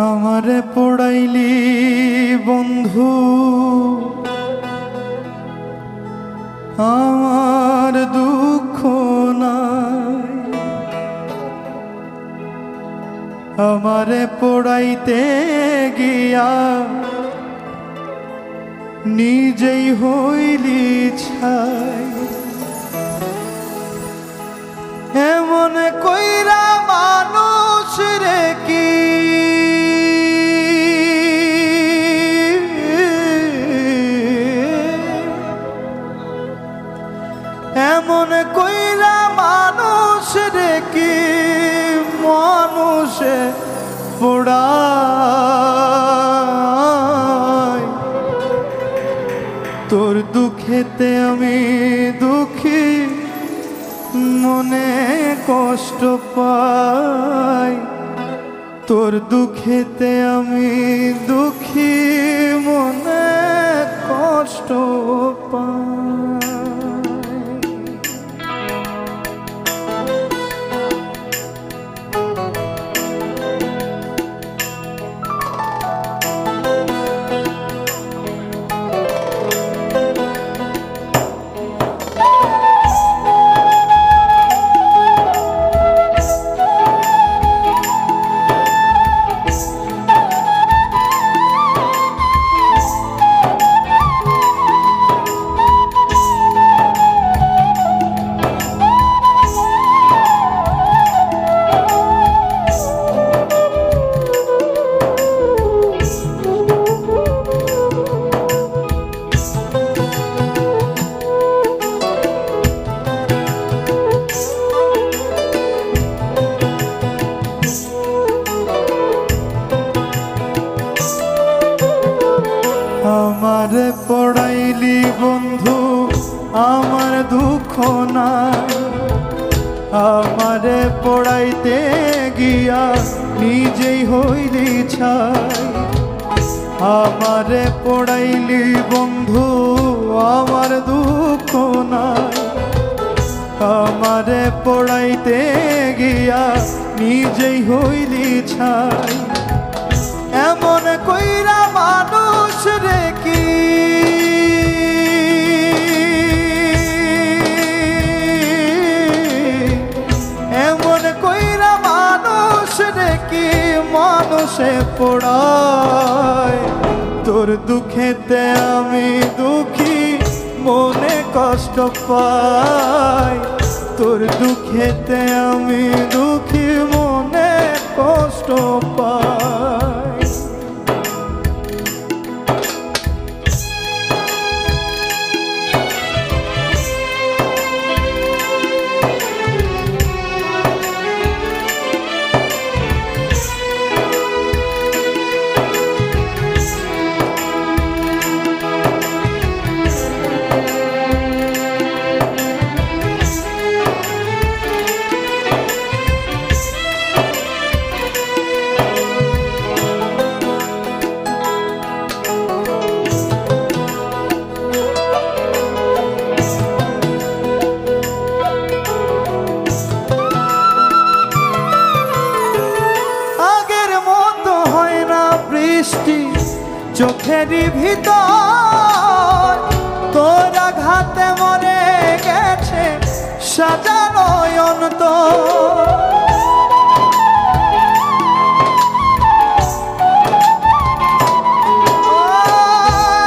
আমারে পড়াইলি বন্ধু আমার দুঃখ নাই, আমারে পড়াইতে গিয়া নিজেই হইলি ছাই। এমন কইরা মানুষ রে কি এমন কইরা মানুষ রে কি মানুষে পোড়ায়। তোর দুঃখেতে আমি দুঃখী, মনে কষ্ট পাই। তোর দুঃখেতে আমি দুঃখী, মনে কষ্ট পাই। আমারে পড়াইলি বন্ধু আমার দুঃখ নাই, আমারে পড়াইতে গিয়া নিজেই হইলি ছাই। আমারে পড়াইলি বন্ধু আমার দুঃখ নাই, আমারে পড়াইতে গিয়া নিজেই হইলি ছাই। এমন কইরা মানুষ রে কি এমন কইরা মানুষ রে কি মানুষে পোড়ায়। তোর দুঃখেতে আমি দুঃখী, মনে কষ্ট পাই। তোর দুঃখেতে আমি দুঃখী, মনে কষ্ট পাই। চোখেরই ভিতর তোর আঘাতে মরে গেছে সাজানো অন্তর।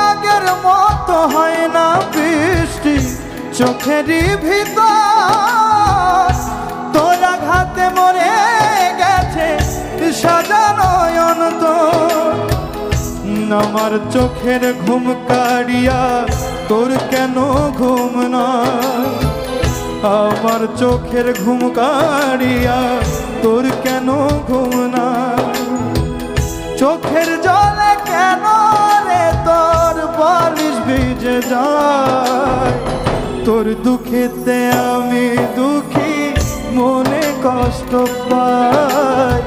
আগের মতো হয় না বৃষ্টি চোখেরই ভিতর তোর আঘাতে মরে গেছে সাজানো অন্তর। আমার চোখের ঘুম কাড়িয়া তোর কেন ঘুম নাই, আমার চোখের ঘুম কাড়িয়া তোর কেন ঘুম নাই। চোখের জলে কেন রে তোর বালিশ ভিজে যায়। তোর দুঃখেতে আমি দুঃখী, মনে কষ্ট পাই।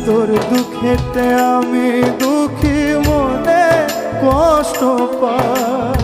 তোর দুঃখেতে আমি দুঃখী, মনে কষ্ট পাই।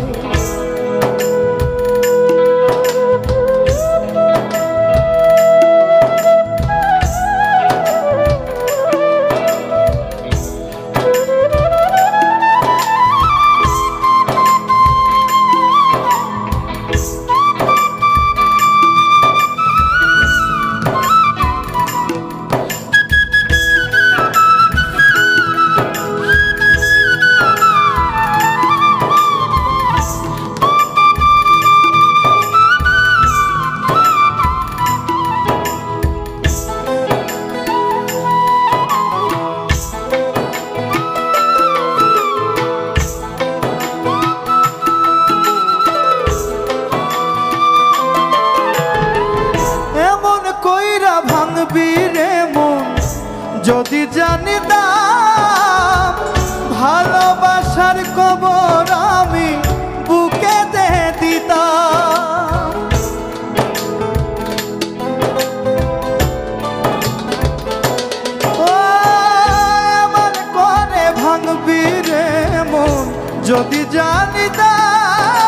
যদি জানিতাম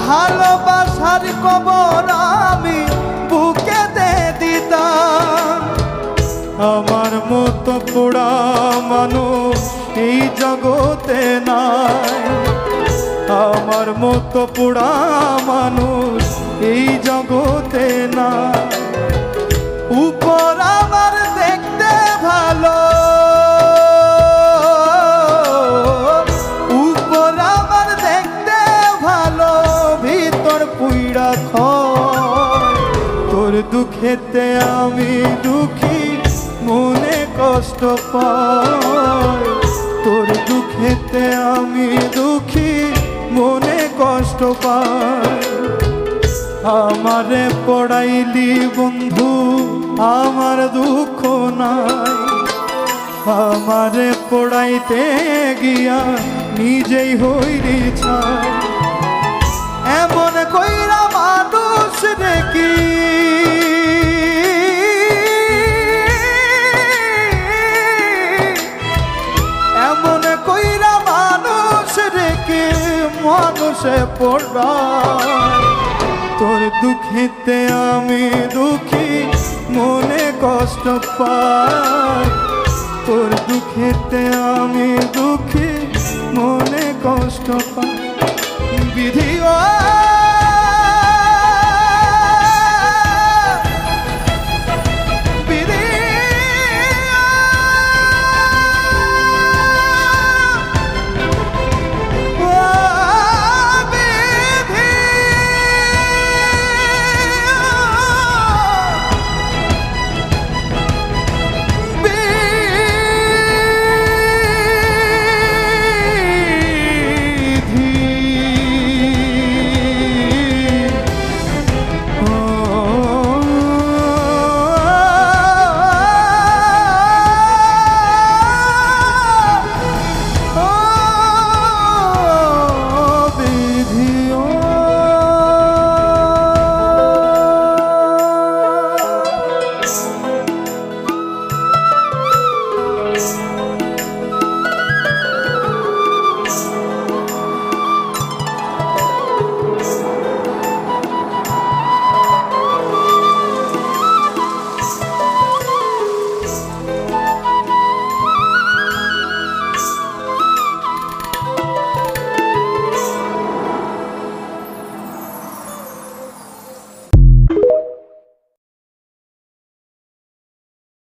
ভালোবাসার কবর আমি বুকেতে দিতাম। আমার মতো পোড়া মানুষ এই জগতে নাই, আমার মতো পোড়া মানুষ এই জগতে নাই। উপর আমার দেখতে ভালো, উপর আমার দেখতে ভালো, ভিতর পুইড়া খয়। তোর দুঃখেতে আমি দুঃখী, মনে কষ্ট পাই। তোর দুঃখেতে আমি দুঃখী, মনে কষ্ট পাই। আমারে পড়াইলি বন্ধু আমার দুঃখ নাই, আমারে পড়াইতে গিয়া নিজেই হইলি ছাই। এমন কইরা মানুষ দেখি, এমন কইরা মানুষ দেখি মানুষে পড়ায়। তোর দুঃখেতে আমি দুঃখী, মনে কষ্ট পাই। তোর দুঃখেতে আমি দুঃখী, মনে কষ্ট পাই। বিধি